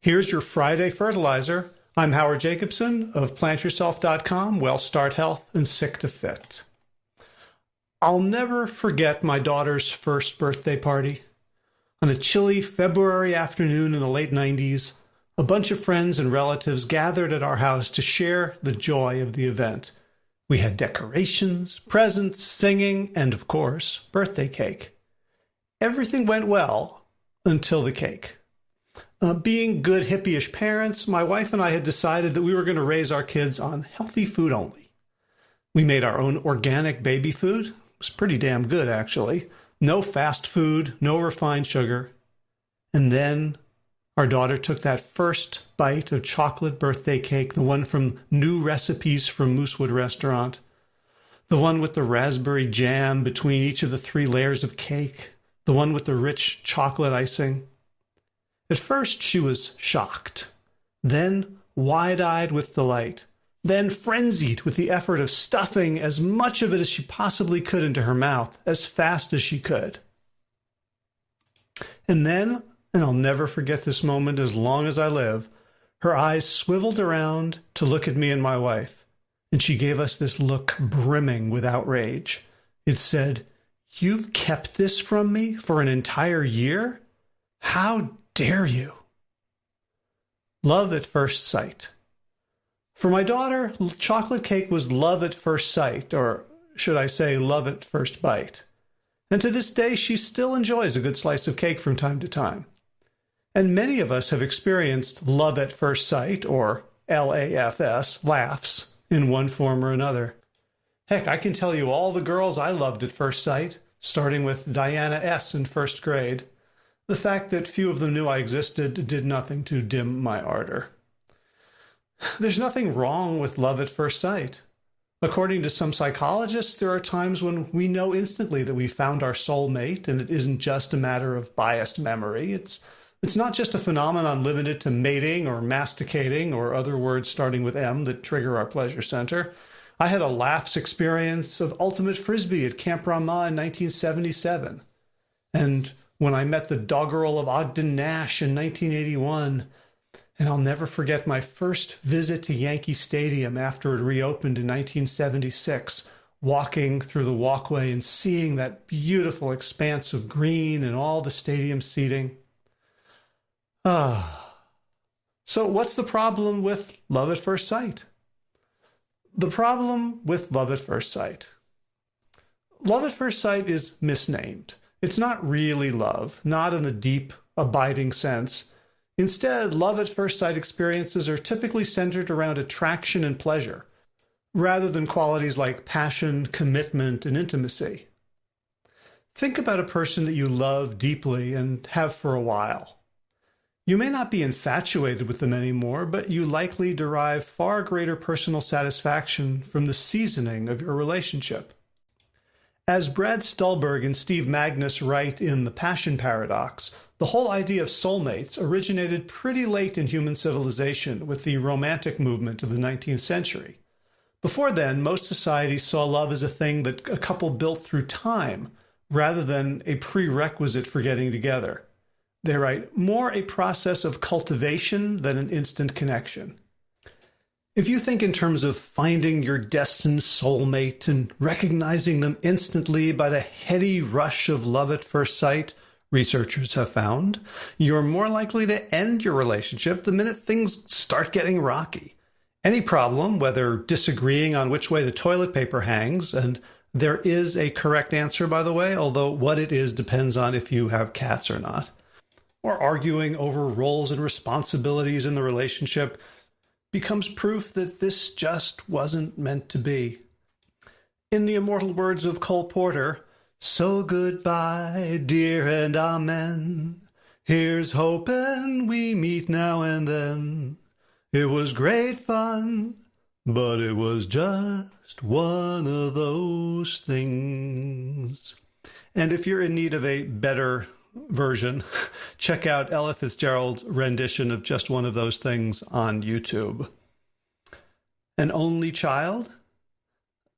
Here's your Friday Fertilizer. I'm Rae Jepsen of PlantYourself.com, Well Start Health, and Sick to Fit. I'll never forget my daughter's first birthday party. On a chilly February afternoon in the late 90s, a bunch of friends and relatives gathered at our house to share the joy of the event. We had decorations, presents, singing, and of course, birthday cake. Everything went well until the cake. Being good hippie-ish parents, my wife and I had decided that we were going to raise our kids on healthy food only. We made our own organic baby food. It was pretty damn good, actually. No fast food, no refined sugar. And then our daughter took that first bite of chocolate birthday cake, the one from New Recipes from Moosewood Restaurant, the one with the raspberry jam between each of the 3 layers of cake, the one with the rich chocolate icing. At first, she was shocked, then wide-eyed with delight, then frenzied with the effort of stuffing as much of it as she possibly could into her mouth as fast as she could. And then, and I'll never forget this moment as long as I live, her eyes swiveled around to look at me and my wife, and she gave us this look brimming with outrage. It said, "You've kept this from me for an entire year? How dare you?" Love at first sight. For my daughter, chocolate cake was love at first sight, or should I say love at first bite. And to this day, she still enjoys a good slice of cake from time to time. And many of us have experienced love at first sight, or LAFS, laughs, in one form or another. Heck, I can tell you all the girls I loved at first sight, starting with Diana S. in first grade. The fact that few of them knew I existed did nothing to dim my ardor. There's nothing wrong with love at first sight. According to some psychologists, there are times when we know instantly that we found our soulmate, and it isn't just a matter of biased memory. It's not just a phenomenon limited to mating or masticating or other words starting with M that trigger our pleasure center. I had a LAFS experience of ultimate frisbee at Camp Ramah in 1977. And when I met the doggerel of Ogden Nash in 1981, and I'll never forget my first visit to Yankee Stadium after it reopened in 1976, walking through the walkway and seeing that beautiful expanse of green and all the stadium seating. So what's the problem with love at first sight? The problem with love at first sight. Love at first sight is misnamed. It's not really love, not in the deep, abiding sense. Instead, love at first sight experiences are typically centered around attraction and pleasure, rather than qualities like passion, commitment, and intimacy. Think about a person that you love deeply and have for a while. You may not be infatuated with them anymore, but you likely derive far greater personal satisfaction from the seasoning of your relationship. As Brad Stulberg and Steve Magnus write in The Passion Paradox, the whole idea of soulmates originated pretty late in human civilization with the Romantic movement of the 19th century. Before then, most societies saw love as a thing that a couple built through time, rather than a prerequisite for getting together. They write, more a process of cultivation than an instant connection. If you think in terms of finding your destined soulmate and recognizing them instantly by the heady rush of love at first sight, researchers have found, you're more likely to end your relationship the minute things start getting rocky. Any problem, whether disagreeing on which way the toilet paper hangs, and there is a correct answer, by the way, although what it is depends on if you have cats or not, or arguing over roles and responsibilities in the relationship, becomes proof that this just wasn't meant to be. In the immortal words of Cole Porter, "So goodbye, dear, and amen. Here's hoping we meet now and then. It was great fun, but it was just one of those things." And if you're in need of a better version, check out Ella Fitzgerald's rendition of Just One of Those Things on YouTube. An only child?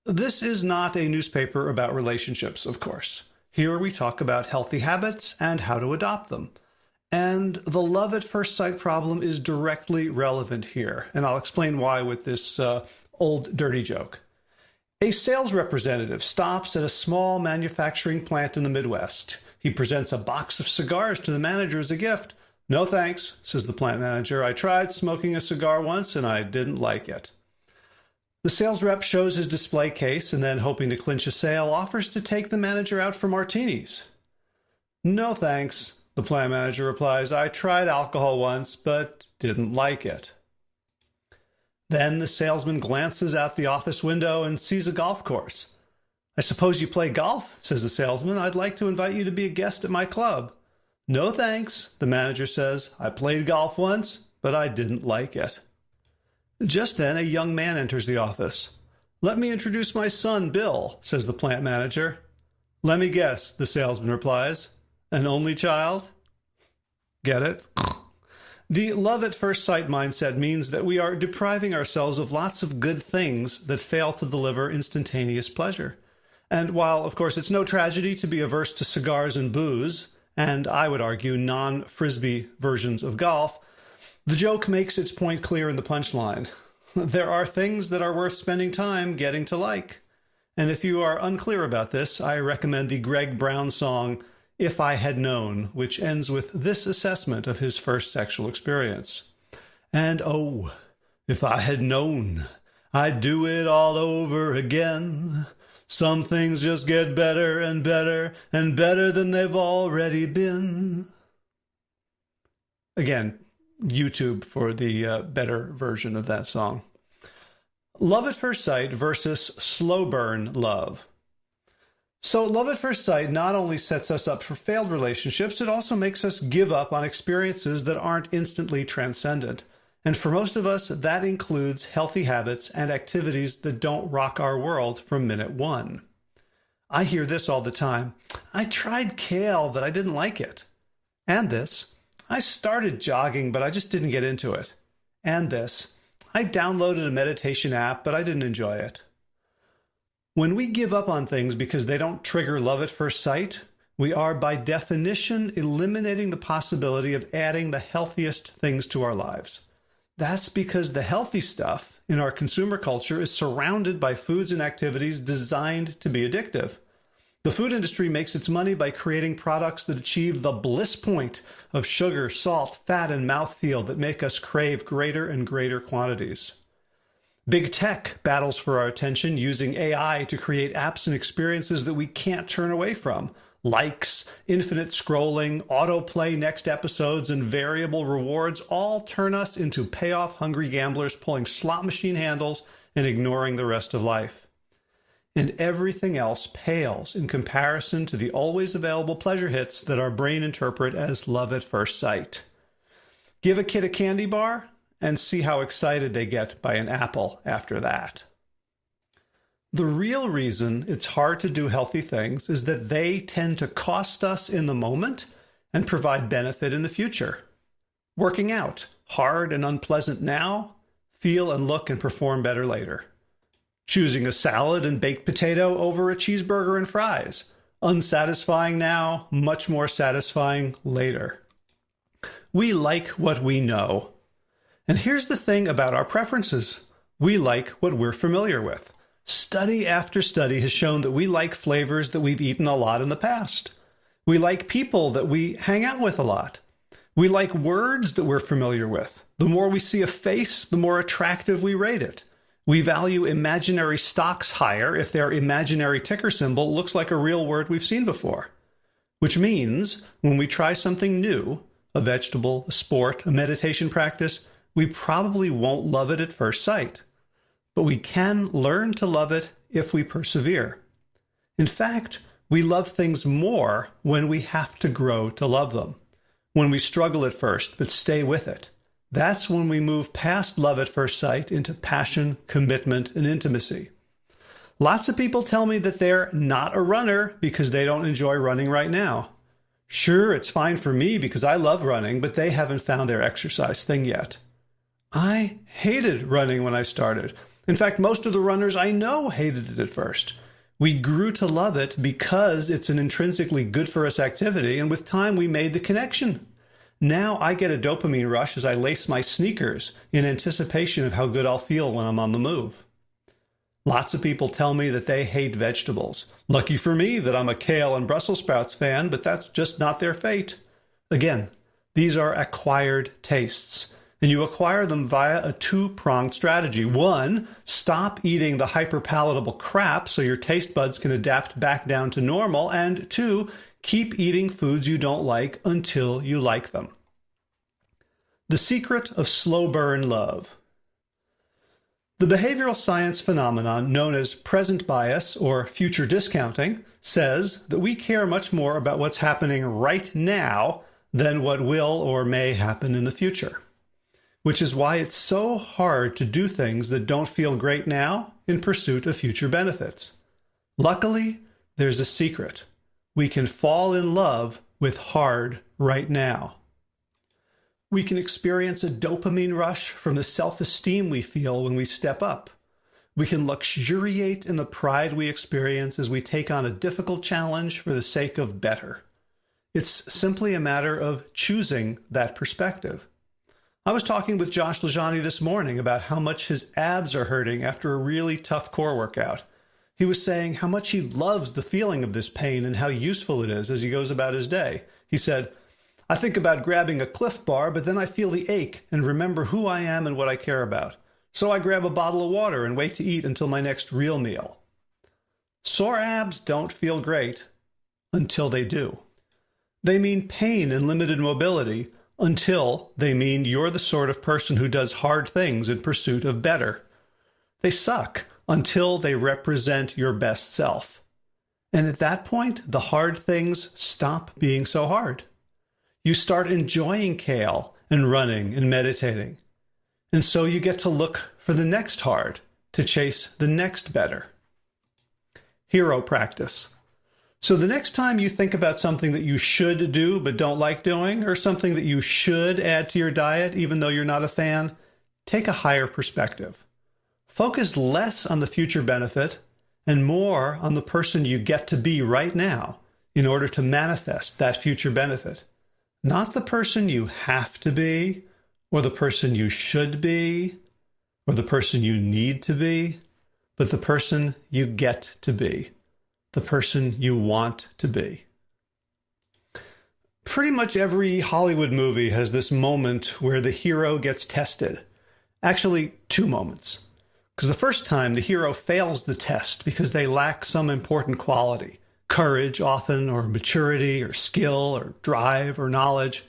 This is not a newspaper about relationships, of course. Here we talk about healthy habits and how to adopt them. And the love at first sight problem is directly relevant here. And I'll explain why with this old dirty joke. A sales representative stops at a small manufacturing plant in the Midwest. He presents a box of cigars to the manager as a gift. "No thanks," says the plant manager. "I tried smoking a cigar once and I didn't like it." The sales rep shows his display case and then, hoping to clinch a sale, offers to take the manager out for martinis. "No thanks," the plant manager replies. "I tried alcohol once, but didn't like it." Then the salesman glances out the office window and sees a golf course. "I suppose you play golf," says the salesman. "I'd like to invite you to be a guest at my club." "No thanks," the manager says. "I played golf once, but I didn't like it." Just then, a young man enters the office. "Let me introduce my son, Bill," says the plant manager. "Let me guess," the salesman replies. "An only child?" Get it? The love at first sight mindset means that we are depriving ourselves of lots of good things that fail to deliver instantaneous pleasure. And while, of course, it's no tragedy to be averse to cigars and booze, and I would argue non-frisbee versions of golf, the joke makes its point clear in the punchline. There are things that are worth spending time getting to like. And if you are unclear about this, I recommend the Greg Brown song, "If I Had Known," which ends with this assessment of his first sexual experience. "And oh, if I had known, I'd do it all over again. Some things just get better and better and better than they've already been." Again, YouTube for the better version of that song. Love at first sight versus slow burn love. So love at first sight not only sets us up for failed relationships, it also makes us give up on experiences that aren't instantly transcendent. And for most of us, that includes healthy habits and activities that don't rock our world from minute one. I hear this all the time. "I tried kale, but I didn't like it." And this. "I started jogging, but I just didn't get into it." And this. "I downloaded a meditation app, but I didn't enjoy it." When we give up on things because they don't trigger love at first sight, we are by definition eliminating the possibility of adding the healthiest things to our lives. That's because the healthy stuff in our consumer culture is surrounded by foods and activities designed to be addictive. The food industry makes its money by creating products that achieve the bliss point of sugar, salt, fat, and mouthfeel that make us crave greater and greater quantities. Big tech battles for our attention using AI to create apps and experiences that we can't turn away from. Likes, infinite scrolling, autoplay next episodes, and variable rewards all turn us into payoff-hungry gamblers pulling slot machine handles and ignoring the rest of life. And everything else pales in comparison to the always available pleasure hits that our brain interpret as love at first sight. Give a kid a candy bar and see how excited they get by an apple after that. The real reason it's hard to do healthy things is that they tend to cost us in the moment and provide benefit in the future. Working out, hard and unpleasant now, feel and look and perform better later. Choosing a salad and baked potato over a cheeseburger and fries, unsatisfying now, much more satisfying later. We like what we know. And here's the thing about our preferences. We like what we're familiar with. Study after study has shown that we like flavors that we've eaten a lot in the past. We like people that we hang out with a lot. We like words that we're familiar with. The more we see a face, the more attractive we rate it. We value imaginary stocks higher if their imaginary ticker symbol looks like a real word we've seen before. Which means when we try something new, a vegetable, a sport, a meditation practice, we probably won't love it at first sight. But we can learn to love it if we persevere. In fact, we love things more when we have to grow to love them. When we struggle at first, but stay with it. That's when we move past love at first sight into passion, commitment, and intimacy. Lots of people tell me that they're not a runner because they don't enjoy running right now. Sure, it's fine for me because I love running, but they haven't found their exercise thing yet. I hated running when I started. In fact, most of the runners I know hated it at first. We grew to love it because it's an intrinsically good for us activity, and with time we made the connection. Now I get a dopamine rush as I lace my sneakers in anticipation of how good I'll feel when I'm on the move. Lots of people tell me that they hate vegetables. Lucky for me that I'm a kale and Brussels sprouts fan, but that's just not their fate. Again, these are acquired tastes, and you acquire them via a two-pronged strategy. One, stop eating the hyperpalatable crap so your taste buds can adapt back down to normal, and two, keep eating foods you don't like until you like them. The secret of slow burn love. The behavioral science phenomenon known as present bias or future discounting says that we care much more about what's happening right now than what will or may happen in the future, which is why it's so hard to do things that don't feel great now in pursuit of future benefits. Luckily, there's a secret. We can fall in love with hard right now. We can experience a dopamine rush from the self-esteem we feel when we step up. We can luxuriate in the pride we experience as we take on a difficult challenge for the sake of better. It's simply a matter of choosing that perspective. I was talking with Josh Lajani this morning about how much his abs are hurting after a really tough core workout. He was saying how much he loves the feeling of this pain and how useful it is as he goes about his day. He said, I think about grabbing a Cliff Bar, but then I feel the ache and remember who I am and what I care about. So I grab a bottle of water and wait to eat until my next real meal. Sore abs don't feel great until they do. They mean pain and limited mobility until they mean you're the sort of person who does hard things in pursuit of better. They suck until they represent your best self. And at that point, the hard things stop being so hard. You start enjoying kale and running and meditating. And so you get to look for the next hard, to chase the next better. Hero practice. So the next time you think about something that you should do but don't like doing, or something that you should add to your diet even though you're not a fan, take a higher perspective. Focus less on the future benefit and more on the person you get to be right now in order to manifest that future benefit. Not the person you have to be, or the person you should be, or the person you need to be, but the person you get to be, the person you want to be. Pretty much every Hollywood movie has this moment where the hero gets tested. Actually, two moments. Because the first time, the hero fails the test because they lack some important quality. Courage, often, or maturity, or skill, or drive, or knowledge.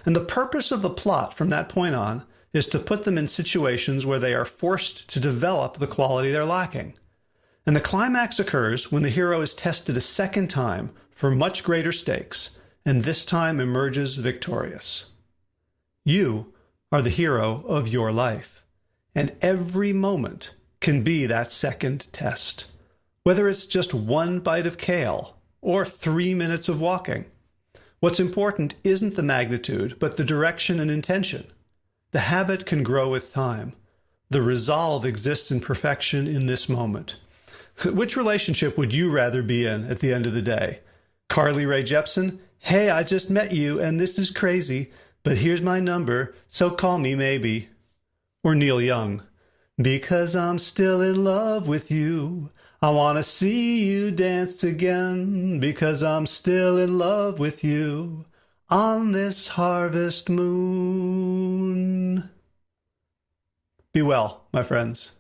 And the purpose of the plot from that point on is to put them in situations where they are forced to develop the quality they're lacking. And the climax occurs when the hero is tested a second time for much greater stakes, and this time emerges victorious. You are the hero of your life, and every moment can be that second test. Whether it's just one bite of kale or 3 minutes of walking. What's important isn't the magnitude, but the direction and intention. The habit can grow with time. The resolve exists in perfection in this moment. Which relationship would you rather be in at the end of the day? Rae Jepsen, hey, I just met you and this is crazy, but here's my number, so call me maybe. Or Neil Young, because I'm still in love with you. I want to see you dance again because I'm still in love with you on this harvest moon. Be well, my friends.